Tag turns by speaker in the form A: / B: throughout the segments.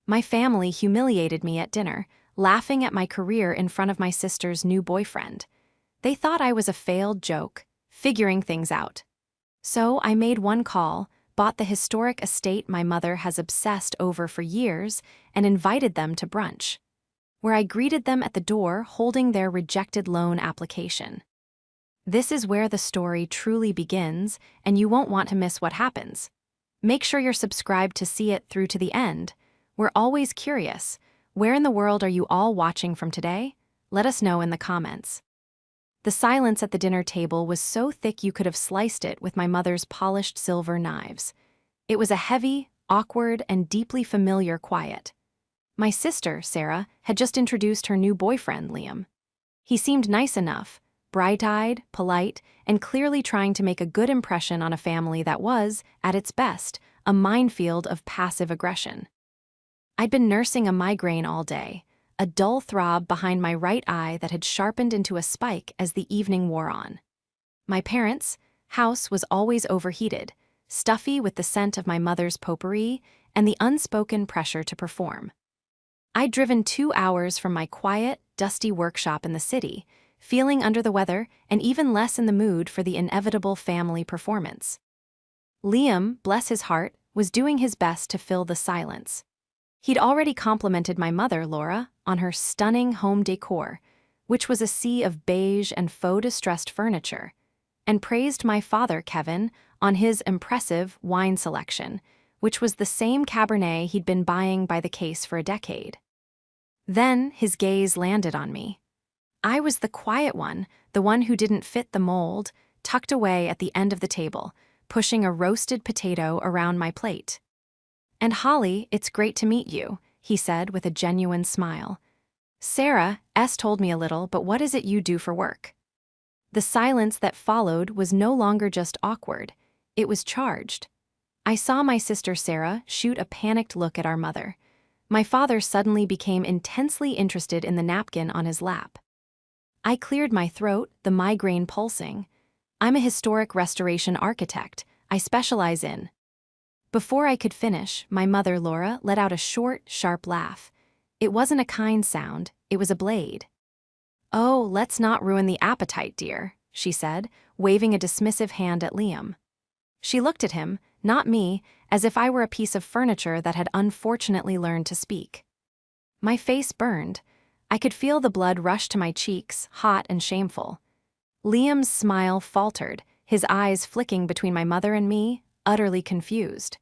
A: My family humiliated me at dinner, laughing at my career in front of my sister's new boyfriend. They thought I was a failed joke, figuring things out. So I made one call, bought the historic estate my mother has obsessed over for years, and invited them to brunch, where I greeted them at the door holding their rejected loan application. This is where the story truly begins, and you won't want to miss what happens. Make sure you're subscribed to see it through to the end. We're always curious. Where in the world are you all watching from today? Let us know in the comments. The silence at the dinner table was so thick you could have sliced it with my mother's polished silver knives. It was a heavy, awkward, and deeply familiar quiet. My sister, Sarah, had just introduced her new boyfriend, Liam. He seemed nice enough, bright-eyed, polite, and clearly trying to make a good impression on a family that was, at its best, a minefield of passive aggression. I'd been nursing a migraine all day, a dull throb behind my right eye that had sharpened into a spike as the evening wore on. My parents' house was always overheated, stuffy with the scent of my mother's potpourri and the unspoken pressure to perform. I'd driven 2 hours from my quiet, dusty workshop in the city, feeling under the weather and even less in the mood for the inevitable family performance. Liam, bless his heart, was doing his best to fill the silence. He'd already complimented my mother, Laura, on her stunning home decor, which was a sea of beige and faux distressed furniture, and praised my father, Kevin, on his impressive wine selection, which was the same Cabernet he'd been buying by the case for a decade. Then his gaze landed on me. I was the quiet one, the one who didn't fit the mold, tucked away at the end of the table, pushing a roasted potato around my plate. "And Holly, it's great to meet you," he said with a genuine smile. "Sarah, S told me a little, but what is it you do for work?" The silence that followed was no longer just awkward, it was charged. I saw my sister Sarah shoot a panicked look at our mother. My father suddenly became intensely interested in the napkin on his lap. I cleared my throat, the migraine pulsing. "I'm a historic restoration architect. I specialize in..." Before I could finish, my mother, Laura, let out a short, sharp laugh. It wasn't a kind sound, it was a blade. "Oh, let's not ruin the appetite, dear," she said, waving a dismissive hand at Liam. She looked at him, not me, as if I were a piece of furniture that had unfortunately learned to speak. My face burned. I could feel the blood rush to my cheeks, hot and shameful. Liam's smile faltered, his eyes flicking between my mother and me, utterly confused.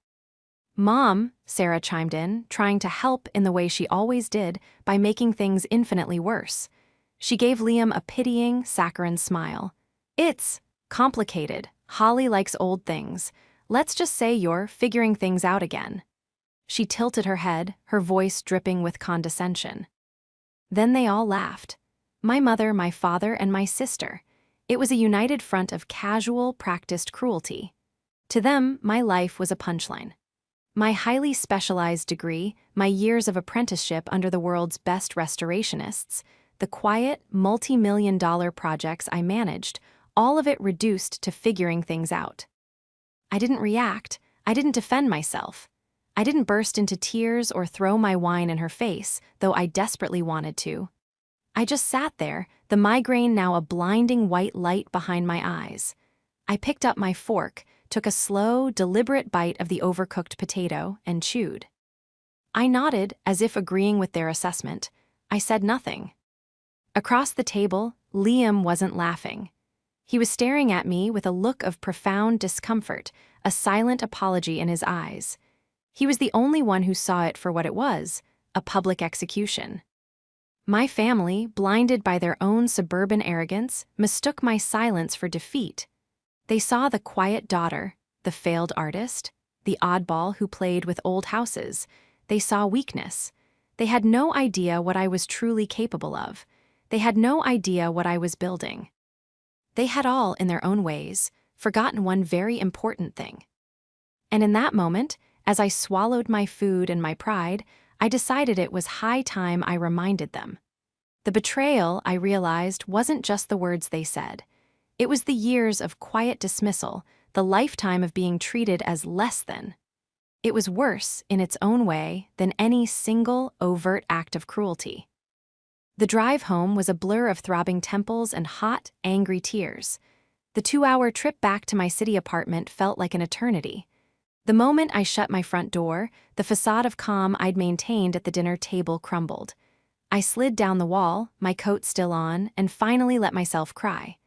A: "Mom," Sarah chimed in, trying to help in the way she always did by making things infinitely worse. She gave Liam a pitying, saccharine smile. "It's complicated. Holly likes old things. Let's just say you're figuring things out again." She tilted her head, her voice dripping with condescension. Then they all laughed. My mother, my father, and my sister. It was a united front of casual, practiced cruelty. To them, my life was a punchline. My highly specialized degree, my years of apprenticeship under the world's best restorationists, the quiet, multi-million-dollar projects I managed, all of it reduced to figuring things out. I didn't react. I didn't defend myself. I didn't burst into tears or throw my wine in her face, though I desperately wanted to. I just sat there, the migraine now a blinding white light behind my eyes. I picked up my fork, took a slow, deliberate bite of the overcooked potato, and chewed. I nodded, as if agreeing with their assessment. I said nothing. Across the table, Liam wasn't laughing. He was staring at me with a look of profound discomfort, a silent apology in his eyes. He was the only one who saw it for what it was, a public execution. My family, blinded by their own suburban arrogance, mistook my silence for defeat. They saw the quiet daughter, the failed artist, the oddball who played with old houses. They saw weakness. They had no idea what I was truly capable of. They had no idea what I was building. They had all, in their own ways, forgotten one very important thing. And in that moment, as I swallowed my food and my pride, I decided it was high time I reminded them. The betrayal, I realized, wasn't just the words they said. It was the years of quiet dismissal, the lifetime of being treated as less than. It was worse, in its own way, than any single, overt act of cruelty. The drive home was a blur of throbbing temples and hot, angry tears. The 2-hour trip back to my city apartment felt like an eternity. The moment I shut my front door, the facade of calm I'd maintained at the dinner table crumbled. I slid down the wall, my coat still on, and finally let myself cry.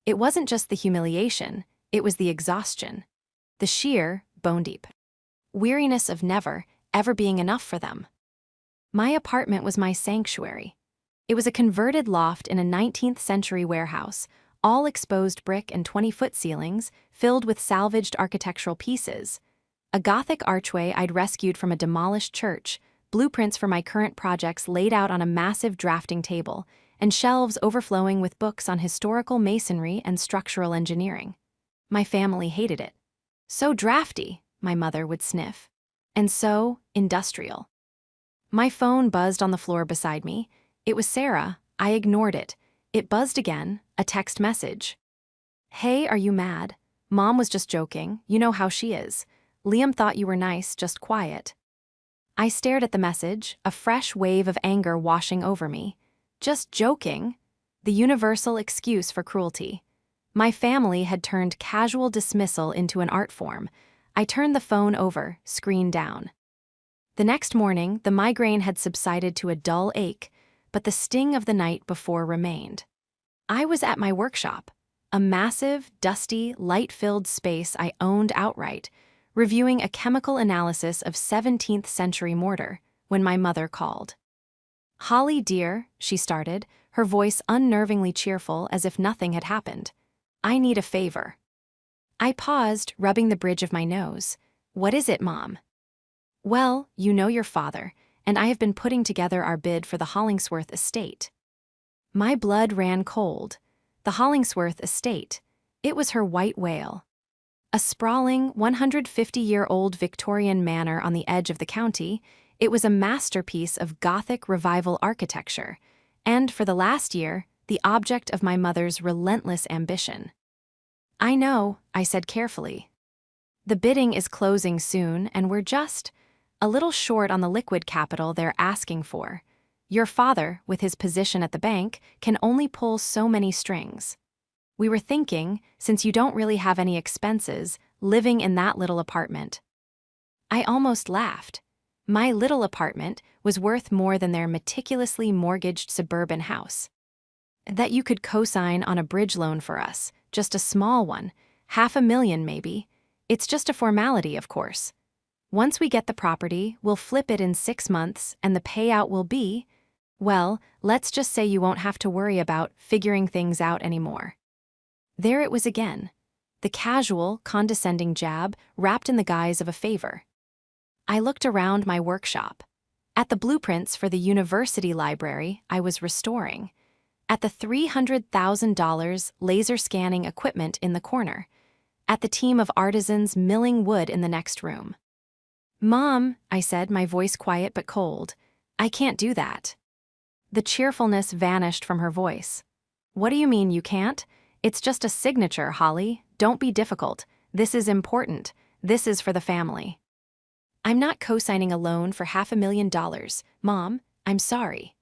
A: It wasn't just the humiliation, it was the exhaustion. The sheer, bone-deep weariness of never, ever being enough for them. My apartment was my sanctuary. It was a converted loft in a 19th century warehouse, all exposed brick and 20-foot ceilings, filled with salvaged architectural pieces. A Gothic archway I'd rescued from a demolished church, blueprints for my current projects laid out on a massive drafting table, and shelves overflowing with books on historical masonry and structural engineering. My family hated it. So drafty, my mother would sniff. And so industrial. My phone buzzed on the floor beside me. It was Sarah. I ignored it. It buzzed again, a text message. "Hey, are you mad? Mom was just joking. You know how she is. Liam thought you were nice, just quiet." I stared at the message, a fresh wave of anger washing over me. Just joking? The universal excuse for cruelty. My family had turned casual dismissal into an art form. I turned the phone over, screen down. The next morning, the migraine had subsided to a dull ache, but the sting of the night before remained. I was at my workshop, a massive, dusty, light-filled space I owned outright, reviewing a chemical analysis of 17th century mortar, when my mother called. "Holly, dear," she started, her voice unnervingly cheerful as if nothing had happened. "I need a favor." I paused, rubbing the bridge of my nose. "What is it, Mom?" "Well, you know your father, and I have been putting together our bid for the Hollingsworth estate." My blood ran cold. The Hollingsworth estate. It was her white whale. A sprawling, 150-year-old Victorian manor on the edge of the county, it was a masterpiece of Gothic revival architecture, and for the last year, the object of my mother's relentless ambition. "I know," I said carefully. "The bidding is closing soon, and we're just a little short on the liquid capital they're asking for. Your father, with his position at the bank, can only pull so many strings. We were thinking, since you don't really have any expenses, living in that little apartment." I almost laughed. My little apartment was worth more than their meticulously mortgaged suburban house. "That you could co-sign on a bridge loan for us, just a small one, $500,000 maybe. It's just a formality, of course. Once we get the property, we'll flip it in 6 months, and the payout will be, well, let's just say you won't have to worry about figuring things out anymore." There it was again. The casual, condescending jab wrapped in the guise of a favor. I looked around my workshop. At the blueprints for the university library I was restoring. At the $300,000 laser scanning equipment in the corner. At the team of artisans milling wood in the next room. "Mom," I said, my voice quiet but cold, "I can't do that." The cheerfulness vanished from her voice. "What do you mean you can't? It's just a signature, Holly. Don't be difficult. This is important. This is for the family." "I'm not co-signing a loan for $500,000, Mom. I'm sorry."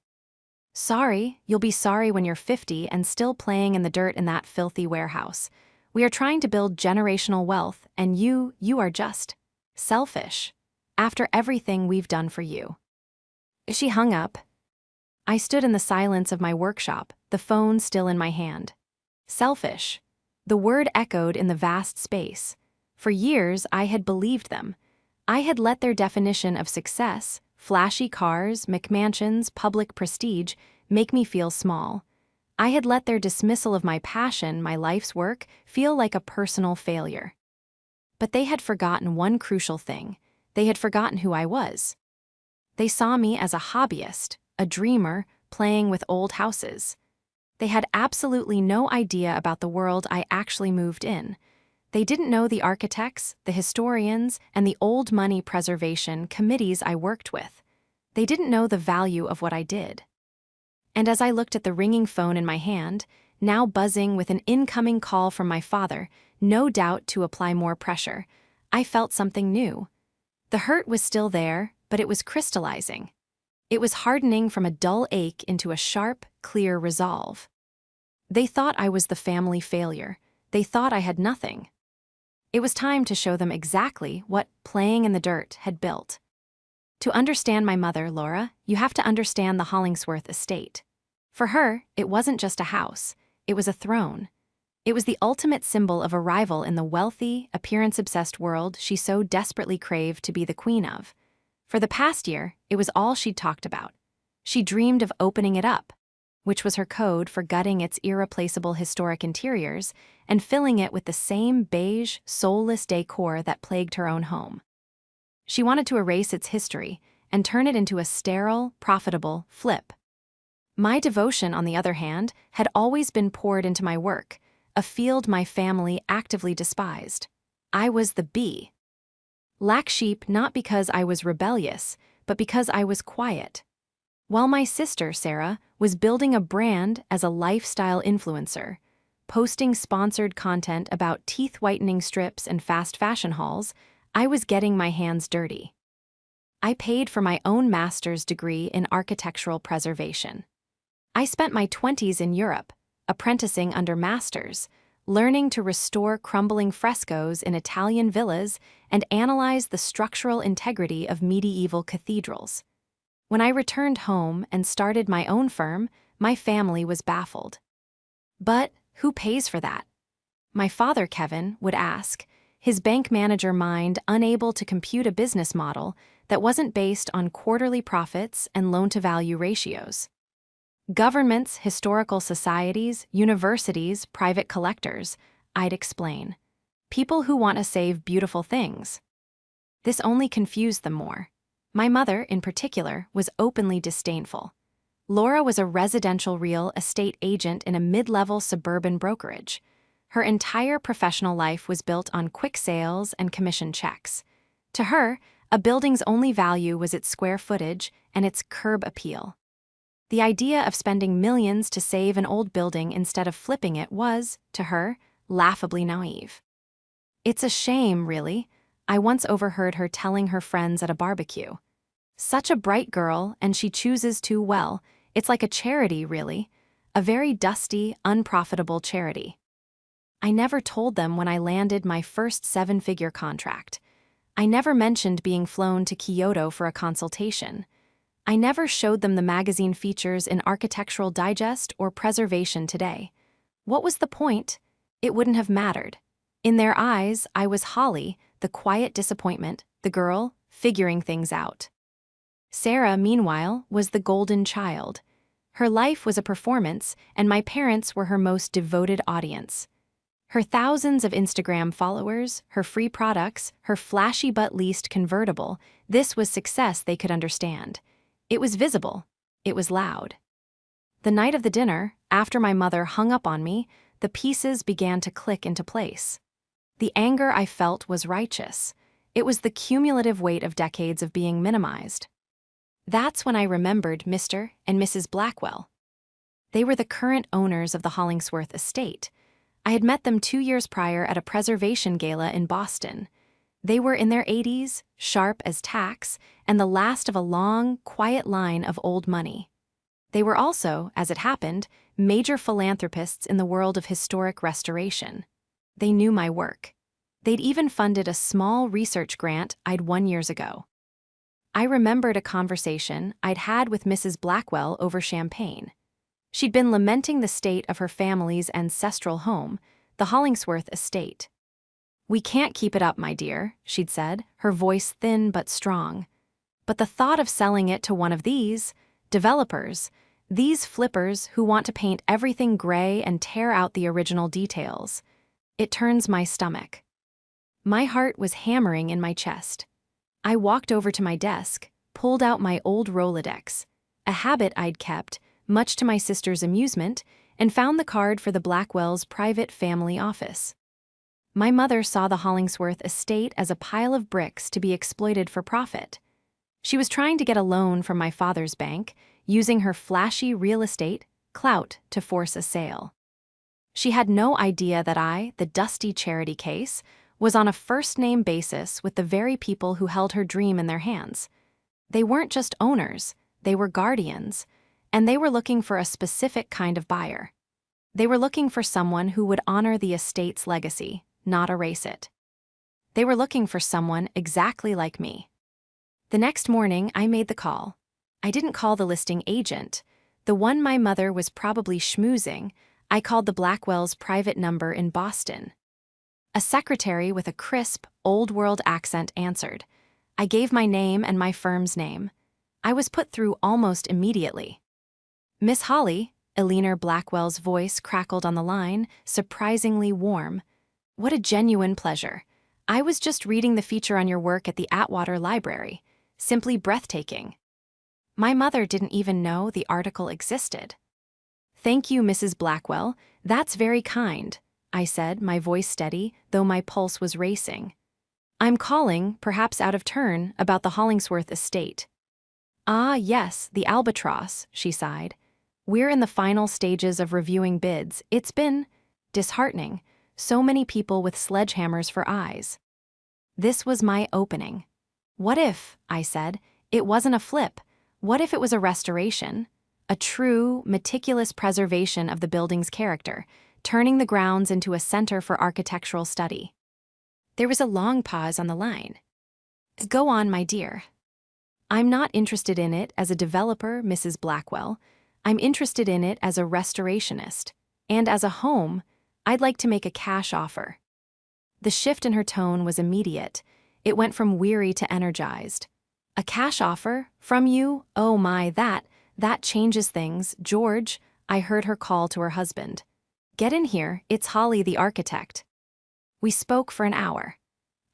A: "Sorry? You'll be sorry when you're 50 and still playing in the dirt in that filthy warehouse. We are trying to build generational wealth, and you are just selfish. After everything we've done for you." She hung up. I stood in the silence of my workshop, the phone still in my hand. Selfish. The word echoed in the vast space. For years, I had believed them. I had let their definition of success, flashy cars, McMansions, public prestige, make me feel small. I had let their dismissal of my passion, my life's work, feel like a personal failure. But they had forgotten one crucial thing. They had forgotten who I was. They saw me as a hobbyist, a dreamer, playing with old houses. They had absolutely no idea about the world I actually moved in. They didn't know the architects, the historians, and the old money preservation committees I worked with. They didn't know the value of what I did. And as I looked at the ringing phone in my hand, now buzzing with an incoming call from my father, no doubt to apply more pressure, I felt something new. The hurt was still there, but it was crystallizing. It was hardening from a dull ache into a sharp, clear resolve. They thought I was the family failure. They thought I had nothing. It was time to show them exactly what playing in the dirt had built. To understand my mother, Laura, you have to understand the Hollingsworth estate. For her, it wasn't just a house. It was a throne. It was the ultimate symbol of arrival in the wealthy, appearance-obsessed world she so desperately craved to be the queen of. For the past year, it was all she'd talked about. She dreamed of opening it up, which was her code for gutting its irreplaceable historic interiors and filling it with the same beige, soulless decor that plagued her own home. She wanted to erase its history and turn it into a sterile, profitable flip. My devotion, on the other hand, had always been poured into my work, a field my family actively despised. I was the bee. Black sheep not because I was rebellious, but because I was quiet. While my sister, Sarah, was building a brand as a lifestyle influencer, posting sponsored content about teeth-whitening strips and fast fashion hauls, I was getting my hands dirty. I paid for my own master's degree in architectural preservation. I spent my 20s in Europe, apprenticing under masters, learning to restore crumbling frescoes in Italian villas and analyze the structural integrity of medieval cathedrals. When I returned home and started my own firm, my family was baffled. But who pays for that? My father, Kevin, would ask, his bank manager mind unable to compute a business model that wasn't based on quarterly profits and loan-to-value ratios. Governments, historical societies, universities, private collectors, I'd explain. People who want to save beautiful things. This only confused them more. My mother, in particular, was openly disdainful. Laura was a residential real estate agent in a mid-level suburban brokerage. Her entire professional life was built on quick sales and commission checks. To her, a building's only value was its square footage and its curb appeal. The idea of spending millions to save an old building instead of flipping it was, to her, laughably naive. It's a shame, really, I once overheard her telling her friends at a barbecue. Such a bright girl, and she chooses too well. It's like a charity, really. A very dusty, unprofitable charity. I never told them when I landed my first 7-figure contract. I never mentioned being flown to Kyoto for a consultation. I never showed them the magazine features in Architectural Digest or Preservation Today. What was the point? It wouldn't have mattered. In their eyes, I was Holly, the quiet disappointment, the girl figuring things out. Sarah, meanwhile, was the golden child. Her life was a performance, and my parents were her most devoted audience. Her thousands of Instagram followers, her free products, her flashy but leased convertible, this was success they could understand. It was visible. It was loud. The night of the dinner, after my mother hung up on me, the pieces began to click into place. The anger I felt was righteous. It was the cumulative weight of decades of being minimized. That's when I remembered Mr. and Mrs. Blackwell. They were the current owners of the Hollingsworth estate. I had met them 2 years prior at a preservation gala in Boston. They were in their 80s, sharp as tacks, and the last of a long, quiet line of old money. They were also, as it happened, major philanthropists in the world of historic restoration. They knew my work. They'd even funded a small research grant I'd won years ago. I remembered a conversation I'd had with Mrs. Blackwell over champagne. She'd been lamenting the state of her family's ancestral home, the Hollingsworth estate. "We can't keep it up, my dear," she'd said, her voice thin but strong. "But the thought of selling it to one of these developers, these flippers who want to paint everything gray and tear out the original details, it turns my stomach." My heart was hammering in my chest. I walked over to my desk, pulled out my old Rolodex, a habit I'd kept, much to my sister's amusement, and found the card for the Blackwells' private family office. My mother saw the Hollingsworth estate as a pile of bricks to be exploited for profit. She was trying to get a loan from my father's bank, using her flashy real estate clout to force a sale. She had no idea that I, the dusty charity case, was on a first-name basis with the very people who held her dream in their hands. They weren't just owners, they were guardians, and they were looking for a specific kind of buyer. They were looking for someone who would honor the estate's legacy, not erase it. They were looking for someone exactly like me. The next morning, I made the call. I didn't call the listing agent, the one my mother was probably schmoozing. I called the Blackwells' private number in Boston. A secretary with a crisp, old-world accent answered. I gave my name and my firm's name. I was put through almost immediately. Miss Holly, Eleanor Blackwell's voice crackled on the line, surprisingly warm. What a genuine pleasure. I was just reading the feature on your work at the Atwater Library. Simply breathtaking. My mother didn't even know the article existed. Thank you, Mrs. Blackwell. That's very kind, I said, my voice steady, though my pulse was racing. I'm calling, perhaps out of turn, about the Hollingsworth estate. Ah, yes, the albatross, she sighed. We're in the final stages of reviewing bids. It's been disheartening. So many people with sledgehammers for eyes. This was my opening. What if, I said, it wasn't a flip? What if it was a restoration? A true, meticulous preservation of the building's character, turning the grounds into a center for architectural study. There was a long pause on the line. Go on, my dear. I'm not interested in it as a developer, Mrs. Blackwell. I'm interested in it as a restorationist. And as a home, I'd like to make a cash offer. The shift in her tone was immediate. It went from weary to energized. A cash offer? From you? Oh my, that changes things. George, I heard her call to her husband. Get in here, it's Holly the architect. We spoke for an hour.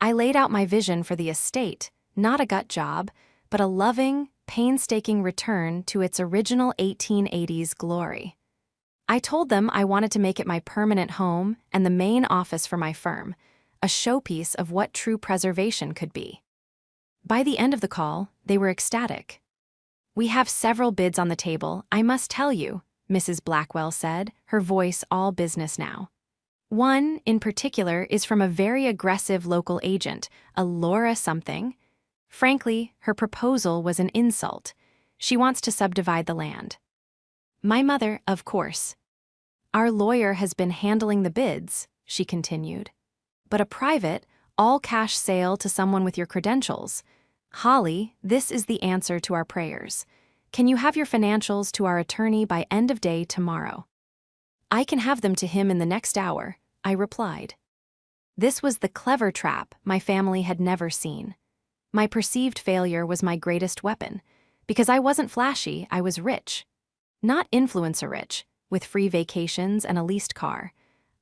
A: I laid out my vision for the estate, not a gut job, but a loving, painstaking return to its original 1880s glory. I told them I wanted to make it my permanent home and the main office for my firm, a showpiece of what true preservation could be. By the end of the call, they were ecstatic. We have several bids on the table, I must tell you, Mrs. Blackwell said, her voice all business now. One, in particular, is from a very aggressive local agent, a Laura something. Frankly, her proposal was an insult. She wants to subdivide the land. My mother, of course. Our lawyer has been handling the bids, she continued. But a private, all-cash sale to someone with your credentials. Holly, this is the answer to our prayers. Can you have your financials to our attorney by end of day tomorrow? I can have them to him in the next hour, I replied. This was the clever trap my family had never seen. My perceived failure was my greatest weapon. Because I wasn't flashy, I was rich. Not influencer rich, with free vacations and a leased car.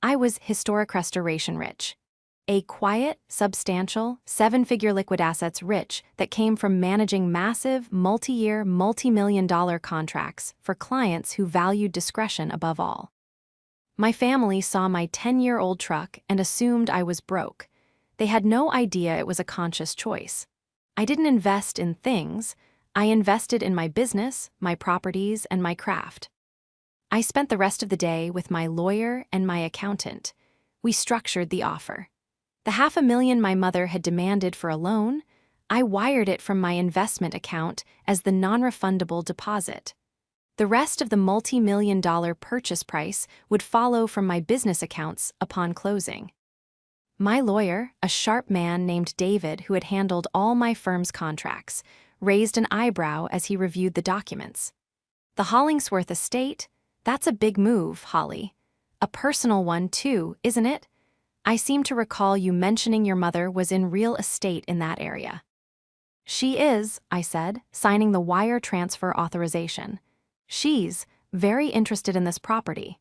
A: I was historic restoration rich. A quiet, substantial, seven-figure liquid assets rich that came from managing massive, multi-year, multi-million-dollar contracts for clients who valued discretion above all. My family saw my 10-year-old truck and assumed I was broke. They had no idea it was a conscious choice. I didn't invest in things. I invested in my business, my properties, and my craft. I spent the rest of the day with my lawyer and my accountant. We structured the offer. The $500,000 my mother had demanded for a loan, I wired it from my investment account as the non-refundable deposit. The rest of the multi-million-dollar purchase price would follow from my business accounts upon closing. My lawyer, a sharp man named David who had handled all my firm's contracts, raised an eyebrow as he reviewed the documents. The Hollingsworth estate? That's a big move, Holly. A personal one, too, isn't it? I seem to recall you mentioning your mother was in real estate in that area. She is, I said, signing the wire transfer authorization. She's very interested in this property.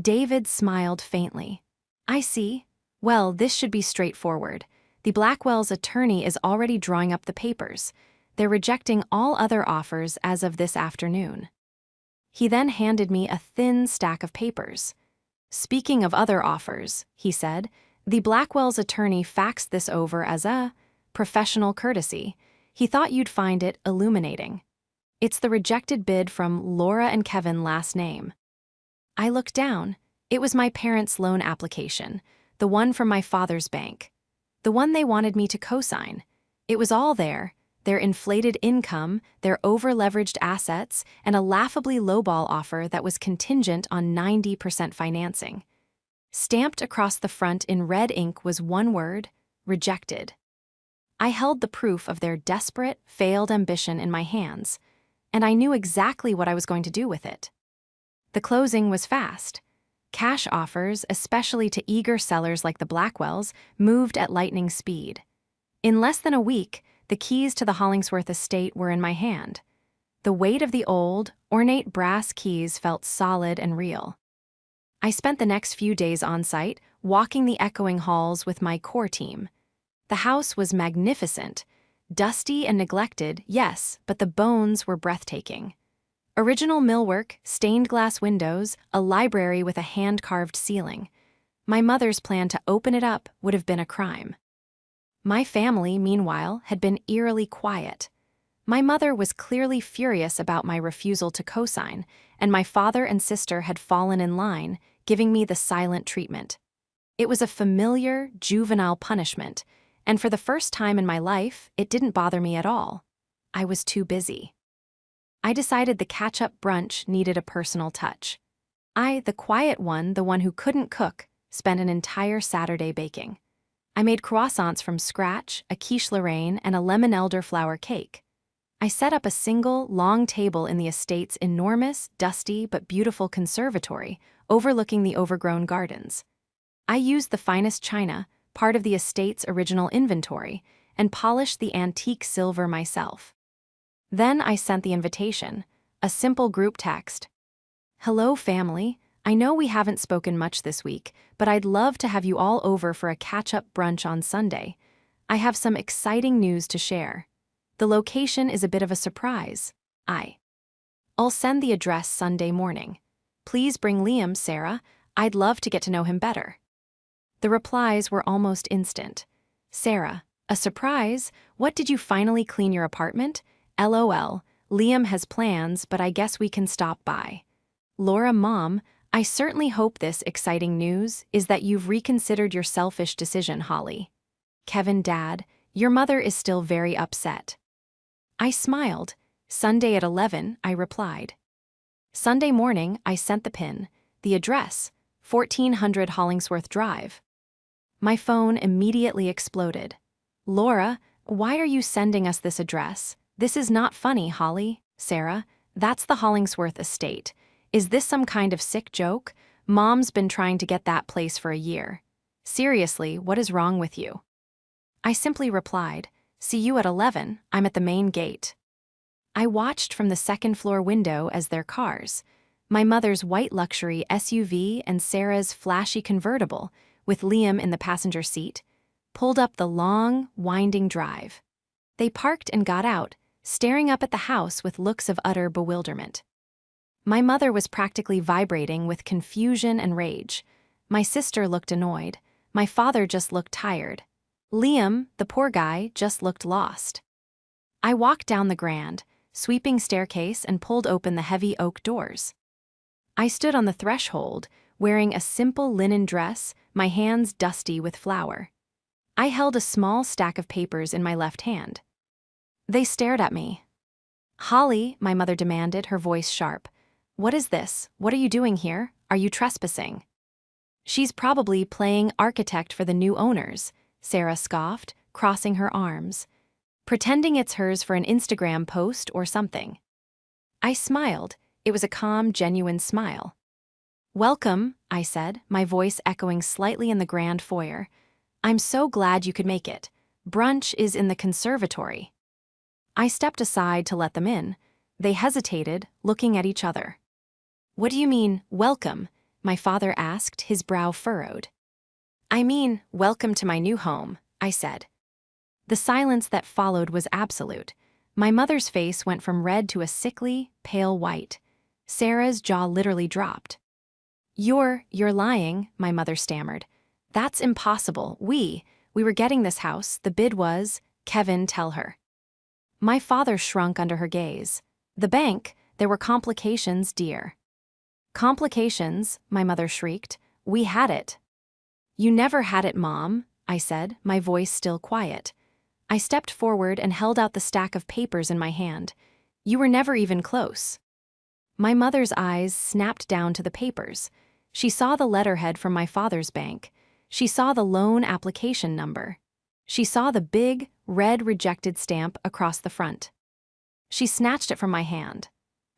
A: David smiled faintly. I see. Well, this should be straightforward. The Blackwells' attorney is already drawing up the papers. They're rejecting all other offers as of this afternoon. He then handed me a thin stack of papers. Speaking of other offers, he said, the Blackwells' attorney faxed this over as a professional courtesy. He thought you'd find it illuminating. It's the rejected bid from Laura and Kevin last name. I looked down. It was my parents' loan application, the one from my father's bank, the one they wanted me to co-sign. It was all there: their inflated income, their over-leveraged assets, and a laughably lowball offer that was contingent on 90% financing. Stamped across the front in red ink was one word: rejected. I held the proof of their desperate, failed ambition in my hands, and I knew exactly what I was going to do with it. The closing was fast. Cash offers, especially to eager sellers like the Blackwells, moved at lightning speed. In less than a week, the keys to the Hollingsworth estate were in my hand. The weight of the old, ornate brass keys felt solid and real. I spent the next few days on site, walking the echoing halls with my core team. The house was magnificent. Dusty and neglected, yes, but the bones were breathtaking. Original millwork, stained glass windows, a library with a hand-carved ceiling. My mother's plan to open it up would have been a crime. My family, meanwhile, had been eerily quiet. My mother was clearly furious about my refusal to co-sign, and my father and sister had fallen in line, giving me the silent treatment. It was a familiar, juvenile punishment, and for the first time in my life, it didn't bother me at all. I was too busy. I decided the catch-up brunch needed a personal touch. I, the quiet one, the one who couldn't cook, spent an entire Saturday baking. I made croissants from scratch, a quiche Lorraine, and a lemon elderflower cake. I set up a single, long table in the estate's enormous, dusty, but beautiful conservatory, overlooking the overgrown gardens. I used the finest china, part of the estate's original inventory, and polished the antique silver myself. Then I sent the invitation, a simple group text. "Hello, family. I know we haven't spoken much this week, but I'd love to have you all over for a catch-up brunch on Sunday. I have some exciting news to share. The location is a bit of a surprise. I'll send the address Sunday morning. Please bring Liam, Sarah. I'd love to get to know him better." The replies were almost instant. "Sarah, a surprise? What, did you finally clean your apartment? LOL, Liam has plans, but I guess we can stop by." Laura, Mom, I certainly hope this exciting news is that you've reconsidered your selfish decision, Holly. Kevin, Dad, your mother is still very upset. I smiled. Sunday at 11, I replied. Sunday morning, I sent the PIN, the address, 1400 Hollingsworth Drive. My phone immediately exploded. "Laura, why are you sending us this address? This is not funny, Holly." "Sarah, that's the Hollingsworth estate. Is this some kind of sick joke? Mom's been trying to get that place for a year. Seriously, what is wrong with you?" I simply replied, "See you at 11, I'm at the main gate." I watched from the second-floor window as their cars, my mother's white luxury SUV and Sarah's flashy convertible, with Liam in the passenger seat, pulled up the long, winding drive. They parked and got out, staring up at the house with looks of utter bewilderment. My mother was practically vibrating with confusion and rage. My sister looked annoyed. My father just looked tired. Liam, the poor guy, just looked lost. I walked down the grand, sweeping staircase and pulled open the heavy oak doors. I stood on the threshold, wearing a simple linen dress, my hands dusty with flour. I held a small stack of papers in my left hand. They stared at me. "Holly," my mother demanded, her voice sharp. "What is this? What are you doing here? Are you trespassing?" "She's probably playing architect for the new owners," Sarah scoffed, crossing her arms. "Pretending it's hers for an Instagram post or something." I smiled. It was a calm, genuine smile. "Welcome," I said, my voice echoing slightly in the grand foyer. "I'm so glad you could make it. Brunch is in the conservatory." I stepped aside to let them in. They hesitated, looking at each other. "What do you mean, welcome?" my father asked, his brow furrowed. "I mean, welcome to my new home," I said. The silence that followed was absolute. My mother's face went from red to a sickly, pale white. Sarah's jaw literally dropped. You're lying," my mother stammered. "That's impossible. We were getting this house. The bid was—" "Kevin, tell her." My father shrunk under her gaze. "The bank, there were complications, dear." "Complications?" my mother shrieked. "We had it." You never had it, Mom, I said, my voice still quiet. I stepped forward and held out the stack of papers in my hand. You were never even close. My mother's eyes snapped down to the papers. She saw the letterhead from my father's bank. She saw the loan application number. She saw the big, red rejected stamp across the front. She snatched it from my hand.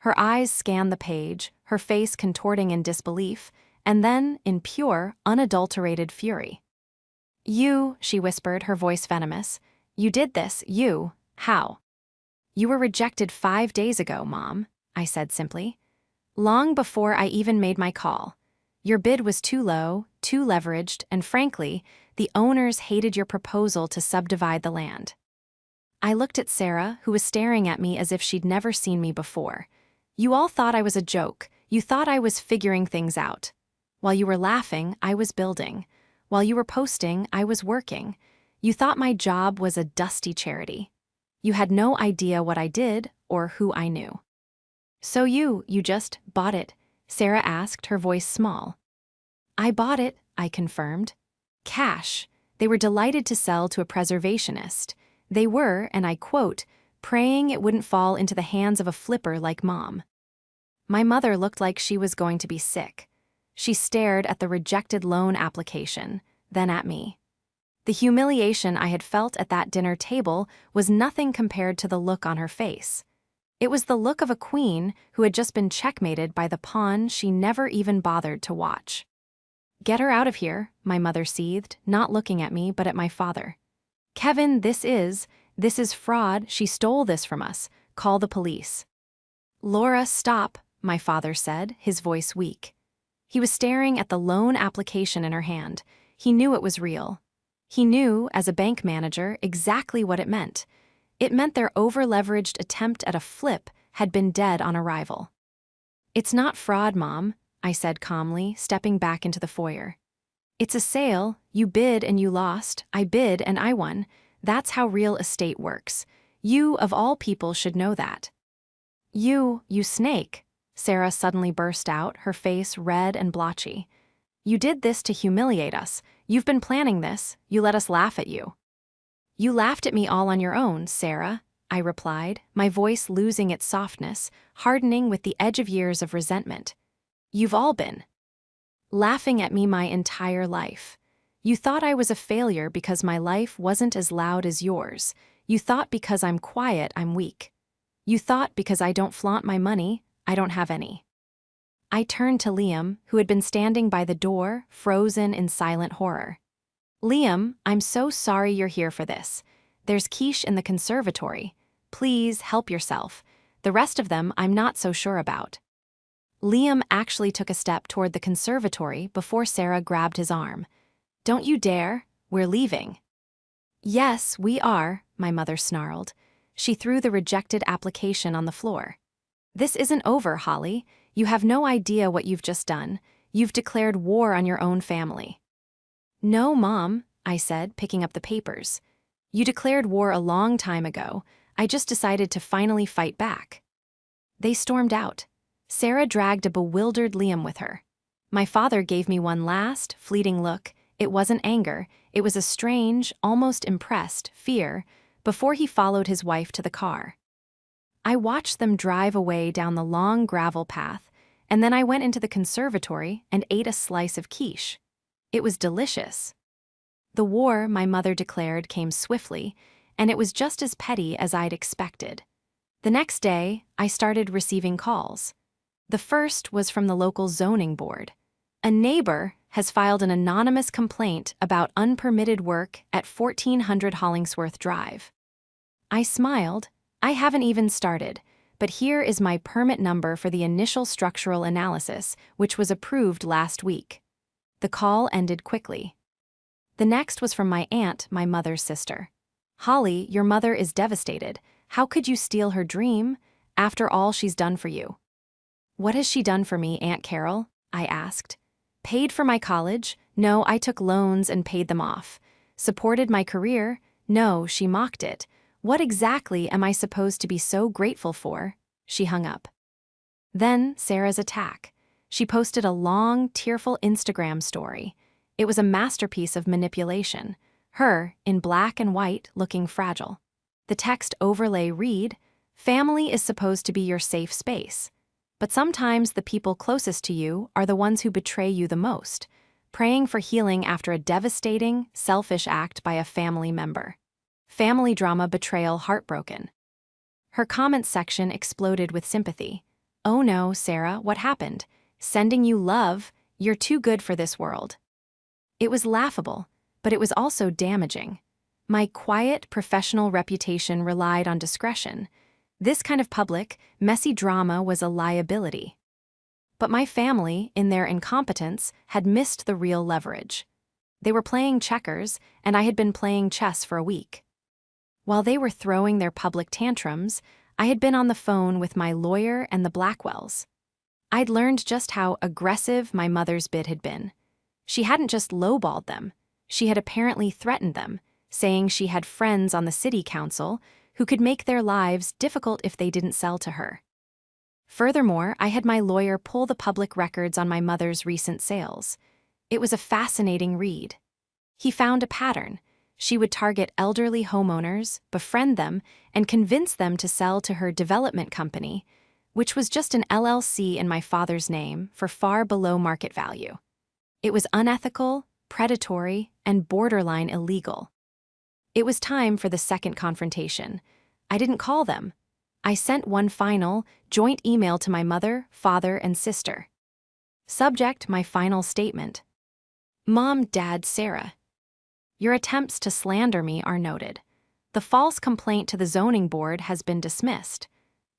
A: Her eyes scanned the page, her face contorting in disbelief, and then in pure, unadulterated fury. You, she whispered, her voice venomous. You did this, you. How? You were rejected 5 days ago, Mom, I said simply. Long before I even made my call. Your bid was too low, too leveraged, and frankly, the owners hated your proposal to subdivide the land. I looked at Sarah, who was staring at me as if she'd never seen me before. You all thought I was a joke. You thought I was figuring things out. While you were laughing, I was building. While you were posting, I was working. You thought my job was a dusty charity. You had no idea what I did or who I knew. So you just bought it? Sarah asked, her voice small. I bought it, I confirmed. Cash. They were delighted to sell to a preservationist. They were, and I quote, praying it wouldn't fall into the hands of a flipper like Mom. My mother looked like she was going to be sick. She stared at the rejected loan application, then at me. The humiliation I had felt at that dinner table was nothing compared to the look on her face. It was the look of a queen who had just been checkmated by the pawn she never even bothered to watch. Get her out of here, my mother seethed, not looking at me but at my father. Kevin, this is fraud. She stole this from us. Call the police. Laura, stop, my father said, his voice weak. He was staring at the loan application in her hand. He knew it was real. He knew, as a bank manager, exactly what it meant. It meant their over-leveraged attempt at a flip had been dead on arrival. It's not fraud, Mom, I said calmly, stepping back into the foyer. It's a sale. You bid and you lost. I bid and I won. That's how real estate works. You, of all people, should know that. You snake, Sarah suddenly burst out, her face red and blotchy. You did this to humiliate us. You've been planning this. You let us laugh at you. You laughed at me all on your own, Sarah, I replied, my voice losing its softness, hardening with the edge of years of resentment. You've all been laughing at me my entire life. You thought I was a failure because my life wasn't as loud as yours. You thought because I'm quiet, I'm weak. You thought because I don't flaunt my money, I don't have any. I turned to Liam, who had been standing by the door, frozen in silent horror. Liam, I'm so sorry you're here for this. There's quiche in the conservatory. Please help yourself. The rest of them I'm not so sure about. Liam actually took a step toward the conservatory before Sarah grabbed his arm. Don't you dare, we're leaving. Yes, we are, my mother snarled. She threw the rejected application on the floor. This isn't over, Holly. You have no idea what you've just done. You've declared war on your own family. No, Mom, I said, picking up the papers. You declared war a long time ago. I just decided to finally fight back. They stormed out. Sarah dragged a bewildered Liam with her. My father gave me one last, fleeting look. It wasn't anger. It was a strange, almost impressed, fear, before he followed his wife to the car. I watched them drive away down the long gravel path, and then I went into the conservatory and ate a slice of quiche. It was delicious. The war, my mother declared, came swiftly, and it was just as petty as I'd expected. The next day, I started receiving calls. The first was from the local zoning board. A neighbor has filed an anonymous complaint about unpermitted work at 1400 Hollingsworth Drive. I smiled. I haven't even started, but here is my permit number for the initial structural analysis, which was approved last week. The call ended quickly. The next was from my aunt, my mother's sister. Holly, your mother is devastated. How could you steal her dream, after all she's done for you? What has she done for me, Aunt Carol? I asked. Paid for my college? No, I took loans and paid them off. Supported my career? No, she mocked it. What exactly am I supposed to be so grateful for? She hung up. Then Sarah's attack. She posted a long, tearful Instagram story. It was a masterpiece of manipulation. Her, in black and white, looking fragile. The text overlay read, "Family is supposed to be your safe space. But sometimes the people closest to you are the ones who betray you the most, praying for healing after a devastating, selfish act by a family member. Family drama betrayal heartbroken." Her comments section exploded with sympathy. "Oh no, Sarah, what happened? Sending you love, you're too good for this world." It was laughable, but it was also damaging. My quiet, professional reputation relied on discretion. This kind of public, messy drama was a liability. But my family, in their incompetence, had missed the real leverage. They were playing checkers, and I had been playing chess for a week. While they were throwing their public tantrums, I had been on the phone with my lawyer and the Blackwells. I'd learned just how aggressive my mother's bid had been. She hadn't just lowballed them, she had apparently threatened them, saying she had friends on the city council who could make their lives difficult if they didn't sell to her. Furthermore, I had my lawyer pull the public records on my mother's recent sales. It was a fascinating read. He found a pattern. She would target elderly homeowners, befriend them, and convince them to sell to her development company, which was just an LLC in my father's name for far below market value. It was unethical, predatory, and borderline illegal. It was time for the second confrontation. I didn't call them. I sent one final, joint email to my mother, father, and sister. Subject: my final statement. Mom, Dad, Sarah. Your attempts to slander me are noted. The false complaint to the zoning board has been dismissed.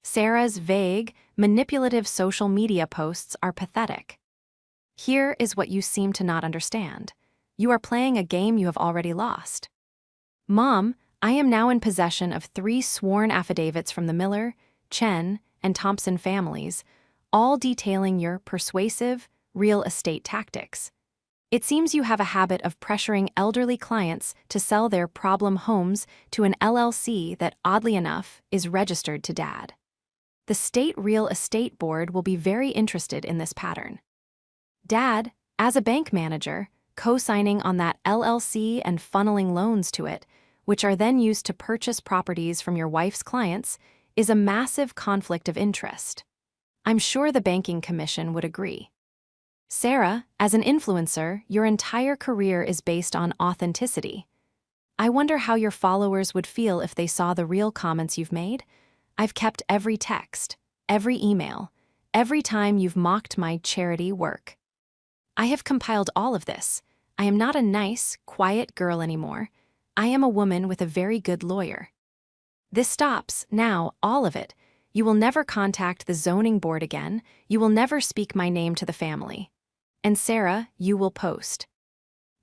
A: Sarah's vague, manipulative social media posts are pathetic. Here is what you seem to not understand. You are playing a game you have already lost. Mom, I am now in possession of 3 sworn affidavits from the Miller, Chen, and Thompson families, all detailing your persuasive, real estate tactics. It seems you have a habit of pressuring elderly clients to sell their problem homes to an LLC that, oddly enough, is registered to Dad. The State Real Estate Board will be very interested in this pattern. Dad, as a bank manager, co-signing on that LLC and funneling loans to it, which are then used to purchase properties from your wife's clients, is a massive conflict of interest. I'm sure the banking commission would agree. Sarah, as an influencer, your entire career is based on authenticity. I wonder how your followers would feel if they saw the real comments you've made. I've kept every text, every email, every time you've mocked my charity work. I have compiled all of this. I am not a nice, quiet girl anymore. I am a woman with a very good lawyer. This stops, now, all of it. You will never contact the zoning board again. You will never speak my name to the family. And Sarah, you will post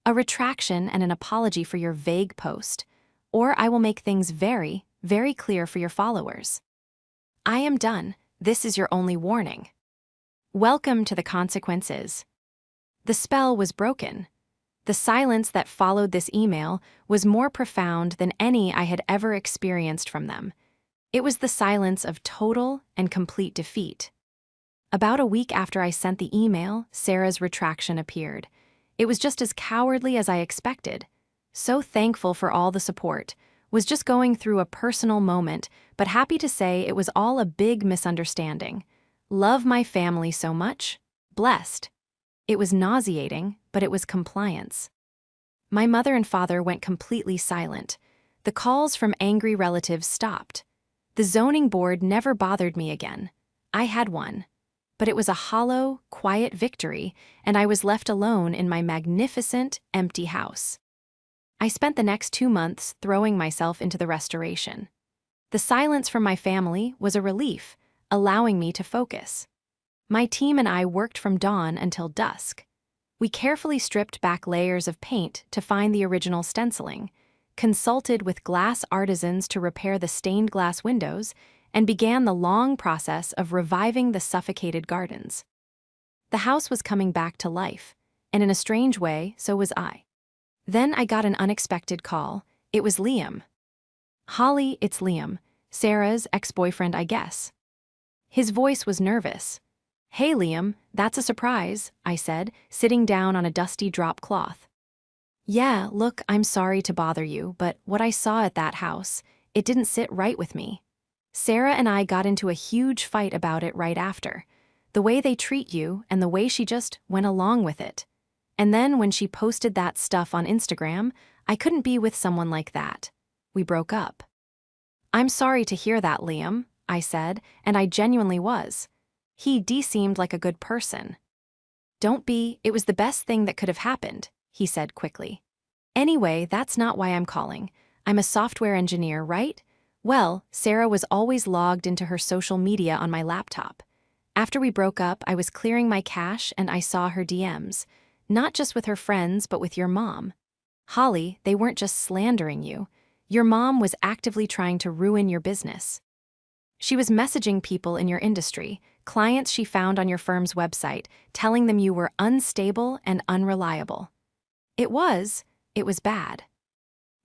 A: a retraction and an apology for your vague post, or I will make things very, very clear for your followers. I am done. This is your only warning. Welcome to the consequences. The spell was broken. The silence that followed this email was more profound than any I had ever experienced from them. It was the silence of total and complete defeat. About a week after I sent the email, Sarah's retraction appeared. It was just as cowardly as I expected. So thankful for all the support. Was just going through a personal moment, but happy to say it was all a big misunderstanding. Love my family so much. Blessed. It was nauseating, but it was compliance. My mother and father went completely silent. The calls from angry relatives stopped. The zoning board never bothered me again. I had one. But it was a hollow, quiet victory, and I was left alone in my magnificent, empty house. I spent the next 2 months throwing myself into the restoration. The silence from my family was a relief, allowing me to focus. My team and I worked from dawn until dusk. We carefully stripped back layers of paint to find the original stenciling, consulted with glass artisans to repair the stained glass windows, and began the long process of reviving the suffocated gardens. The house was coming back to life, and in a strange way, so was I. Then I got an unexpected call. It was Liam. "Holly, it's Liam, Sarah's ex-boyfriend, I guess." His voice was nervous. Hey Liam, that's a surprise, I said, sitting down on a dusty drop cloth. Yeah, look, I'm sorry to bother you, but what I saw at that house, it didn't sit right with me. Sarah and I got into a huge fight about it right after. The way they treat you and the way she just went along with it. And then when she posted that stuff on Instagram, I couldn't be with someone like that. We broke up. I'm sorry to hear that, Liam, I said, and I genuinely was. He seemed like a good person. Don't be, it was the best thing that could have happened, he said quickly. Anyway, that's not why I'm calling. I'm a software engineer, right? Well, Sarah was always logged into her social media on my laptop. After we broke up, I was clearing my cache and I saw her DMs. Not just with her friends, but with your mom. Holly, they weren't just slandering you. Your mom was actively trying to ruin your business. She was messaging people in your industry, clients she found on your firm's website, telling them you were unstable and unreliable. It was bad.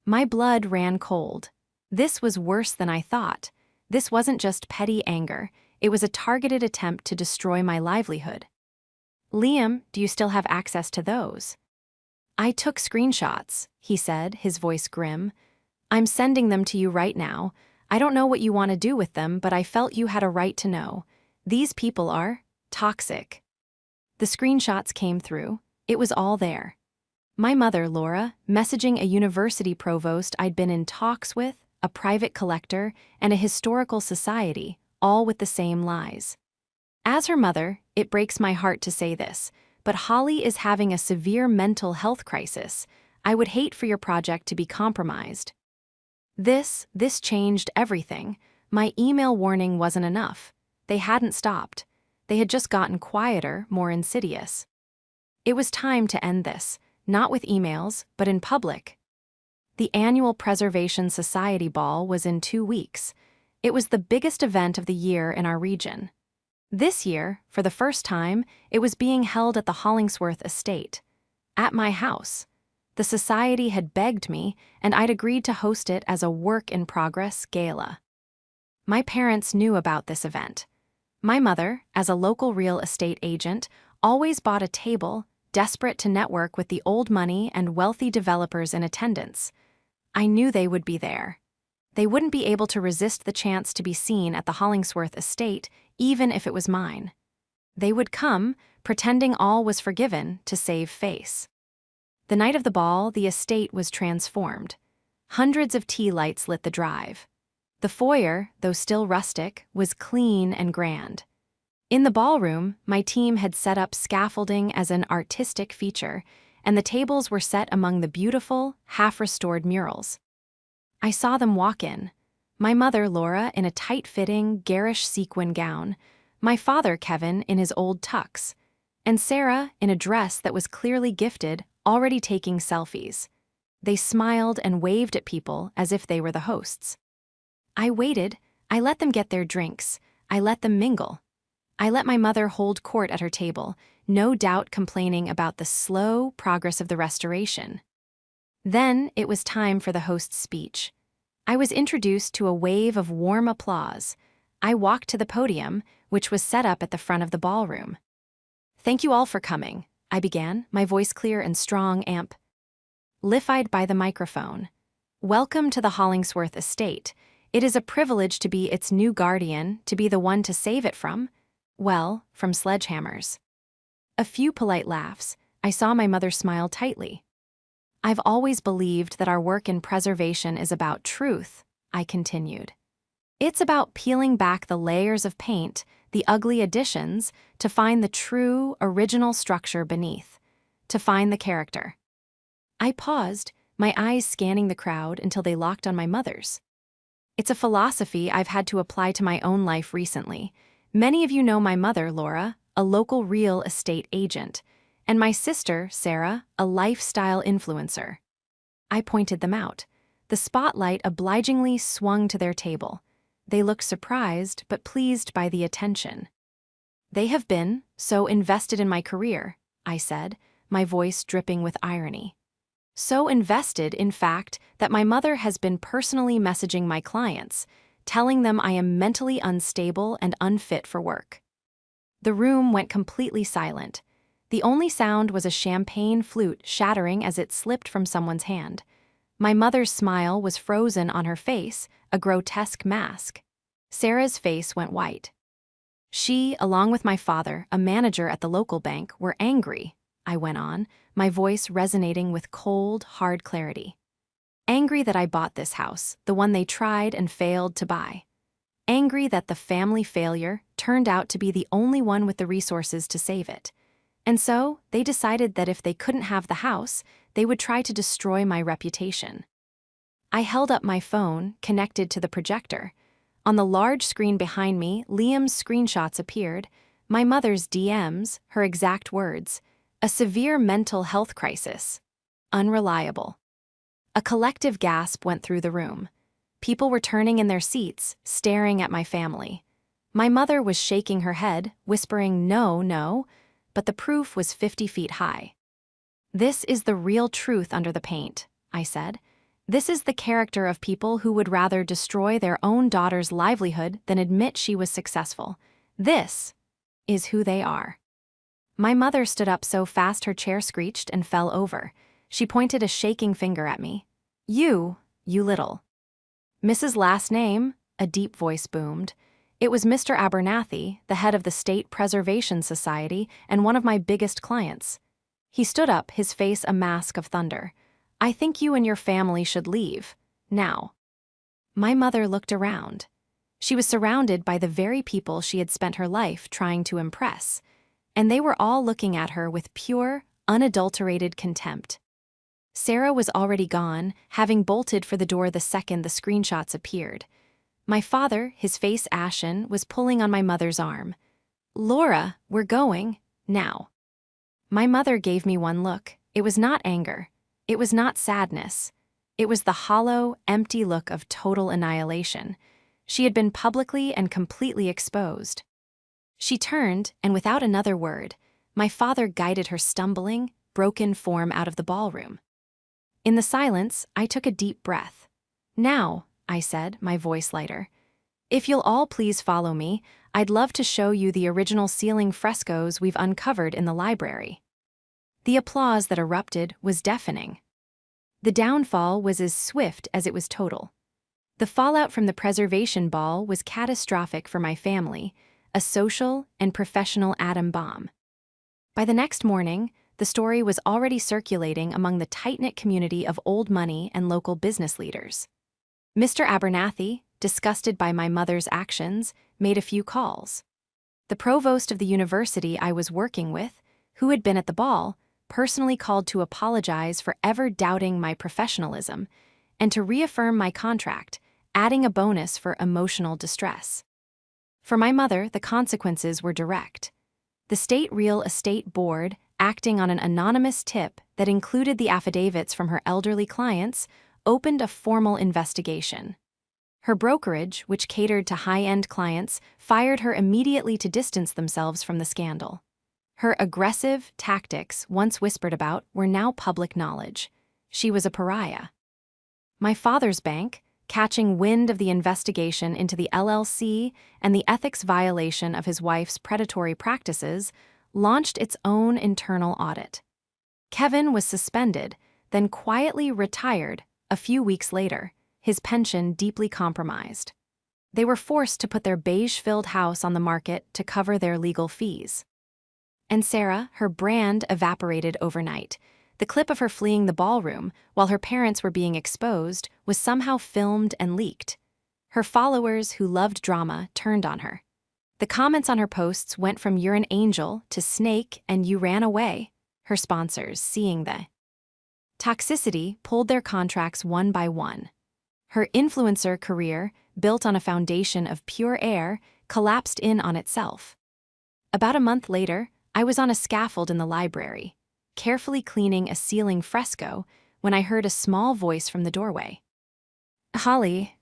A: My blood ran cold. This was worse than I thought. This wasn't just petty anger. It was a targeted attempt to destroy my livelihood. Liam, do you still have access to those? I took screenshots, he said, his voice grim. I'm sending them to you right now. I don't know what you want to do with them, but I felt you had a right to know. These people are toxic. The screenshots came through. It was all there. My mother, Laura, messaging a university provost I'd been in talks with, a private collector, and a historical society, all with the same lies. As her mother, it breaks my heart to say this, but Holly is having a severe mental health crisis. I would hate for your project to be compromised. This changed everything. My email warning wasn't enough. They hadn't stopped. They had just gotten quieter, more insidious. It was time to end this, not with emails, but in public. The annual Preservation Society Ball was in 2 weeks. It was the biggest event of the year in our region. This year, for the first time, it was being held at the Hollingsworth estate. At my house. The society had begged me, and I'd agreed to host it as a work-in-progress gala. My parents knew about this event. My mother, as a local real estate agent, always bought a table, desperate to network with the old money and wealthy developers in attendance. I knew they would be there. They wouldn't be able to resist the chance to be seen at the Hollingsworth estate, even if it was mine. They would come, pretending all was forgiven, to save face. The night of the ball, the estate was transformed. Hundreds of tea lights lit the drive. The foyer, though still rustic, was clean and grand. In the ballroom, my team had set up scaffolding as an artistic feature, and the tables were set among the beautiful, half-restored murals. I saw them walk in. My mother, Laura, in a tight-fitting, garish sequin gown, my father, Kevin, in his old tux, and Sarah, in a dress that was clearly gifted, already taking selfies. They smiled and waved at people as if they were the hosts. I waited. I let them get their drinks. I let them mingle. I let my mother hold court at her table, no doubt complaining about the slow progress of the restoration. Then it was time for the host's speech. I was introduced to a wave of warm applause. I walked to the podium, which was set up at the front of the ballroom. Thank you all for coming, I began, my voice clear and strong, amplified by the microphone. Welcome to the Hollingsworth estate. It is a privilege to be its new guardian, to be the one to save it from sledgehammers. A few polite laughs. I saw my mother smile tightly. I've always believed that our work in preservation is about truth, I continued. It's about peeling back the layers of paint, the ugly additions, to find the true, original structure beneath, to find the character. I paused, my eyes scanning the crowd until they locked on my mother's. It's a philosophy I've had to apply to my own life recently. Many of you know my mother, Laura, a local real estate agent, and my sister, Sarah, a lifestyle influencer. I pointed them out. The spotlight obligingly swung to their table. They looked surprised but pleased by the attention. They have been so invested in my career, I said, my voice dripping with irony. So invested, in fact, that my mother has been personally messaging my clients, telling them I am mentally unstable and unfit for work. The room went completely silent. The only sound was a champagne flute shattering as it slipped from someone's hand. My mother's smile was frozen on her face, a grotesque mask. Sarah's face went white. She, along with my father, a manager at the local bank, were angry, I went on, my voice resonating with cold, hard clarity. Angry that I bought this house, the one they tried and failed to buy. Angry that the family failure turned out to be the only one with the resources to save it. And so, they decided that if they couldn't have the house, they would try to destroy my reputation. I held up my phone, connected to the projector. On the large screen behind me, Liam's screenshots appeared, my mother's DMs, her exact words, "A severe mental health crisis. Unreliable." A collective gasp went through the room. People were turning in their seats, staring at my family. My mother was shaking her head, whispering, "No, no," but the proof was 50 feet high. "This is the real truth under the paint," I said. "This is the character of people who would rather destroy their own daughter's livelihood than admit she was successful. This is who they are." My mother stood up so fast her chair screeched and fell over. She pointed a shaking finger at me. You little." "Mrs. Last Name," a deep voice boomed. It was Mr. Abernathy, the head of the State Preservation Society and one of my biggest clients. He stood up, his face a mask of thunder. "I think you and your family should leave. Now." My mother looked around. She was surrounded by the very people she had spent her life trying to impress, and they were all looking at her with pure, unadulterated contempt. Sarah was already gone, having bolted for the door the second the screenshots appeared. My father, his face ashen, was pulling on my mother's arm. "Laura, we're going, now." My mother gave me one look. It was not anger. It was not sadness. It was the hollow, empty look of total annihilation. She had been publicly and completely exposed. She turned, and without another word, my father guided her stumbling, broken form out of the ballroom. In the silence, I took a deep breath. "Now," I said, my voice lighter. "If you'll all please follow me, I'd love to show you the original ceiling frescoes we've uncovered in the library." The applause that erupted was deafening. The downfall was as swift as it was total. The fallout from the preservation ball was catastrophic for my family, a social and professional atom bomb. By the next morning, the story was already circulating among the tight-knit community of old money and local business leaders. Mr. Abernathy, disgusted by my mother's actions, made a few calls. The provost of the university I was working with, who had been at the ball, personally called to apologize for ever doubting my professionalism and to reaffirm my contract, adding a bonus for emotional distress. For my mother, the consequences were direct. The State Real Estate Board, acting on an anonymous tip that included the affidavits from her elderly clients, opened a formal investigation. Her brokerage, which catered to high-end clients, fired her immediately to distance themselves from the scandal. Her aggressive tactics, once whispered about, were now public knowledge. She was a pariah. My father's bank, catching wind of the investigation into the LLC and the ethics violation of his wife's predatory practices, launched its own internal audit. Kevin was suspended, then quietly retired a few weeks later, his pension deeply compromised. They were forced to put their beige-filled house on the market to cover their legal fees. And Sarah, her brand evaporated overnight. The clip of her fleeing the ballroom, while her parents were being exposed, was somehow filmed and leaked. Her followers, who loved drama, turned on her. The comments on her posts went from "You're an angel" to "Snake" and "You ran away." Her sponsors, seeing the toxicity, pulled their contracts one by one. Her influencer career, built on a foundation of pure air, collapsed in on itself. About a month later, I was on a scaffold in the library, carefully cleaning a ceiling fresco, when I heard a small voice from the doorway. "Holly."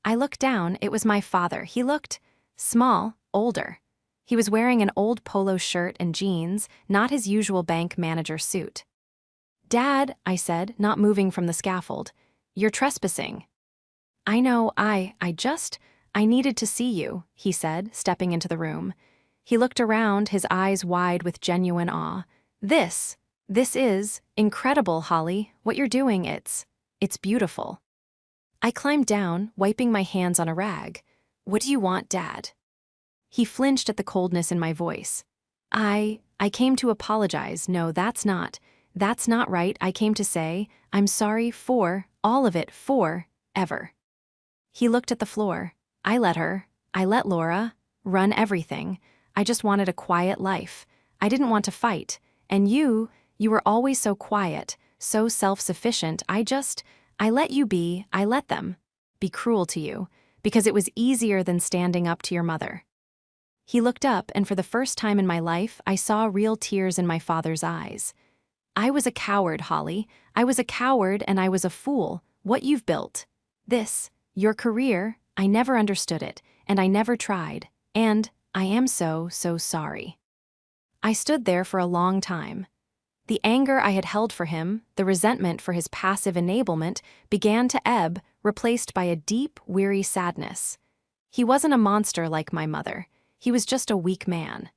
A: I looked down. It was my father. He looked small, older. He was wearing an old polo shirt and jeans, not his usual bank manager suit. "Dad," I said, not moving from the scaffold, "you're trespassing." "I know, I needed to see you," he said, stepping into the room. He looked around, his eyes wide with genuine awe. This is incredible, Holly. What you're doing, it's beautiful. I climbed down, wiping my hands on a rag. What do you want, Dad? He flinched at the coldness in my voice. I came to apologize. No, that's not right. I came to say, I'm sorry for all of it, ever. He looked at the floor. I let Laura run everything. I just wanted a quiet life. I didn't want to fight. And you were always so quiet, so self-sufficient. I let you be, I let them be cruel to you, because it was easier than standing up to your mother. He looked up, and for the first time in my life, I saw real tears in my father's eyes. I was a coward, Holly. I was a coward, and I was a fool. What you've built. Your career, I never understood it, and I never tried. And I am so sorry. I stood there for a long time. The anger I had held for him, the resentment for his passive enablement, began to ebb, replaced by a deep, weary sadness. He wasn't a monster like my mother. He was just a weak man.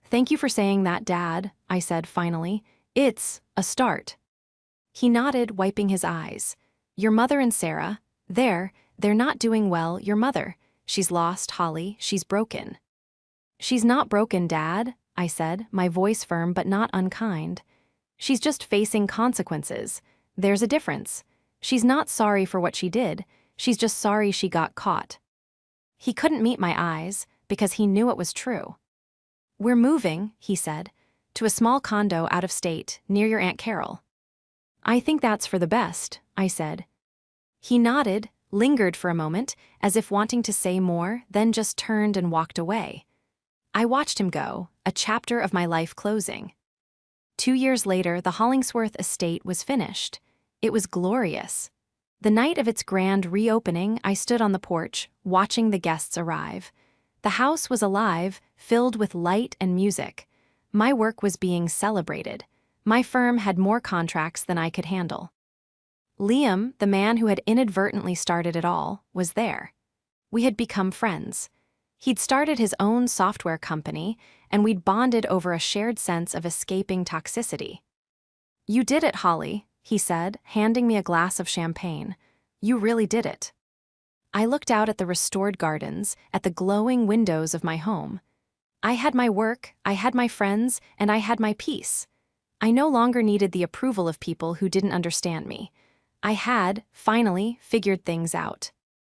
A: Thank you for saying that, Dad, I said finally. It's a start. He nodded, wiping his eyes. Your mother and Sarah, they're not doing well. Your mother, she's lost, Holly, she's broken. She's not broken, Dad, I said, my voice firm but not unkind. She's just facing consequences. There's a difference. She's not sorry for what she did. She's just sorry she got caught. He couldn't meet my eyes, because he knew it was true. We're moving, he said, to a small condo out of state, near your Aunt Carol. I think that's for the best, I said. He nodded, lingered for a moment, as if wanting to say more, then just turned and walked away. I watched him go, a chapter of my life closing. 2 years later, the Hollingsworth estate was finished. It was glorious. The night of its grand reopening, I stood on the porch, watching the guests arrive. The house was alive, filled with light and music. My work was being celebrated. My firm had more contracts than I could handle. Liam, the man who had inadvertently started it all, was there. We had become friends. He'd started his own software company, and we'd bonded over a shared sense of escaping toxicity. You did it, Holly, he said, handing me a glass of champagne. You really did it. I looked out at the restored gardens, at the glowing windows of my home. I had my work, I had my friends, and I had my peace. I no longer needed the approval of people who didn't understand me. I had, finally, figured things out.